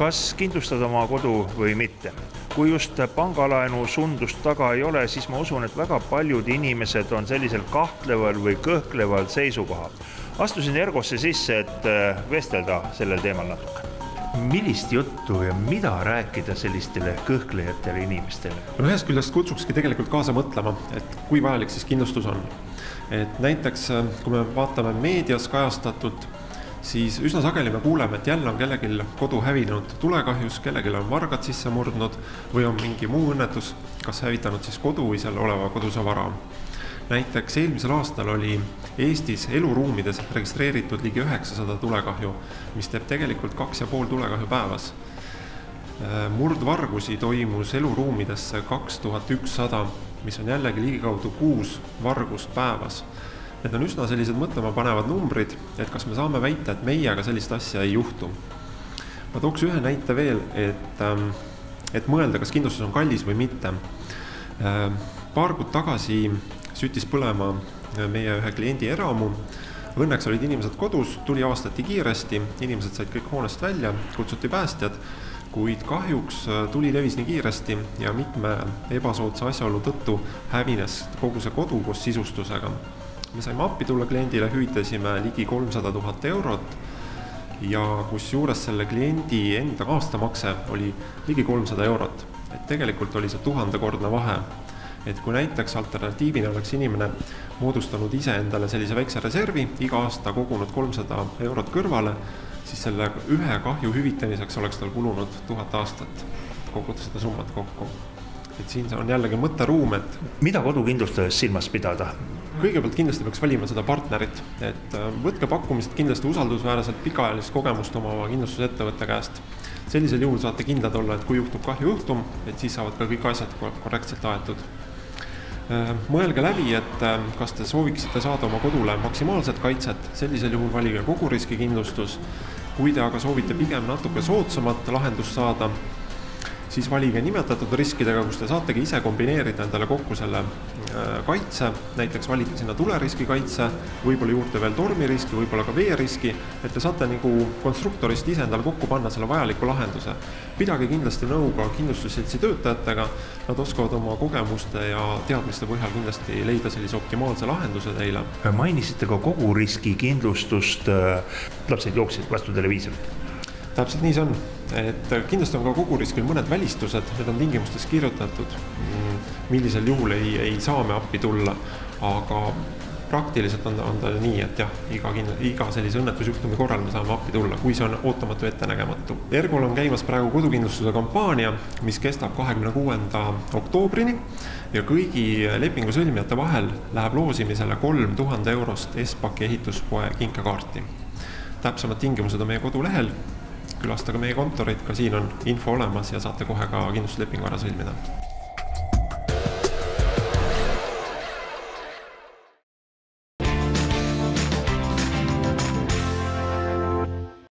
Kas kindlustad oma kodu või mitte? Kui just pangalaenu sundust taga ei ole, siis ma usun, et väga paljud inimesed on sellisel kahtleval või kõhkleval seisukohal. Astusin Ergosse sisse, et vestelda sellel teemal natuke. Millist juttu ja mida rääkida sellistele kõhklejatele inimestele? Ühest küljest kutsukski tegelikult kaasa mõtlema, et kui vajalik siis kindlustus on. Et näiteks, kui me vaatame meedias kajastatult, siis üsna sageli me kuuleme, et jälle on kellegil kodu hävinud tulekahjus, kellegil on vargad sisse murdnud või on mingi muu õnnetus, kas hävitanud siis kodu või seal oleva koduse vara. Näiteks eelmisel aastal oli Eestis eluruumides registreeritud ligi 900 tulekahju, mis teeb tegelikult 2,5 tulekahju päevas. Murdvargusi toimus eluruumidesse 2100, mis on jällegi ligikaudu 6 vargust päevas. Need on üsna sellised mõtlema panevad numbrid, et kas me saame väita, et meiega sellist asja ei juhtu. Ma tooks ühe näite veel, et mõelda, kas kindlustus on kallis või mitte. Paar kuud tagasi süttis põlema meie ühe kliendi eramu. Õnneks olid inimesed kodus, tuli avastati kiiresti, inimesed said kõik hoonest välja, kutsuti päästjad, kuid kahjuks tuli levis nii kiiresti ja mitme ebasoodsa asjaolu tõttu hävines kogu see kodu koos sisustusega. Me saime appi tulla kliendile, hüvitasime ligi 300 000 eurot ja kus juures selle kliendi enda aastamakse oli ligi 300 eurot. Et tegelikult oli see 1000-kordne vahe. Et kui näiteks alternatiivina oleks inimene moodustanud ise endale sellise väikse reservi, iga aasta kogunud 300 eurot kõrvale, siis selle ühe kahju hüvitamiseks oleks tal kulunud 1000 aastat koguda seda summat kokku. Et siin on jällegi mõtteruum, et mida kodukindlustades silmas pidada? Kõigepealt kindlasti peaks valima seda partnerit, et võtke pakkumist kindlasti usaldusväärselt pikaajalist kogemust oma kindlustusettevõtte käest. Sellisel juhul saate kindlad olla, et kui juhtub kahjujuhtum, et siis saavad ka kõik asjad korrektselt aetud. Mõelge läbi, et kas te sooviksite saada oma kodule maksimaalset kaitset, sellisel juhul valige koguriskikindlustus. Kui te aga soovite pigem natuke soodsamat lahendust saada, siis valige nimetatud riskidega, kus te saategi ise kombineerida endale kokku selle kaitse, näiteks valite sinna tuleriski kaitse, võib-olla juurde veel tormiriski, võib-olla ka veeriski, et te saate nagu konstruktorist ise endale kokku panna selle vajaliku lahenduse. Pidage kindlasti nõu ka kindlustusseltsi töötajatega, nad oskavad oma kogemuste ja teadmiste põhjal kindlasti leida sellise optimaalse lahenduse teile. Mainisite ka koguriski kindlustust, lapsed jooksid vastu televiisorit. Täpselt nii see on, et kindlasti on ka koguriskil mõned välistused, need on tingimustes kirjutatud, millisel juhul ei saa me appi tulla, aga praktiliselt on ta nii, et jah, iga sellise õnnetusjuhtumi korral me saame appi tulla, kui see on ootamatu ettenägematu. Ergol on käimas praegu kodukindlustuse kampaania, mis kestab 26. oktoobrini ja kõigi lepingu sõlmijate vahel läheb loosimisele 3000 eurost Espaki ehituspoe kinkekaarti. Täpsemad tingimused on meie kodulehel. Külastage meie kontorit, ka siin on info olemas ja saate kohe ka kindlustuslepingu ära sõlmida.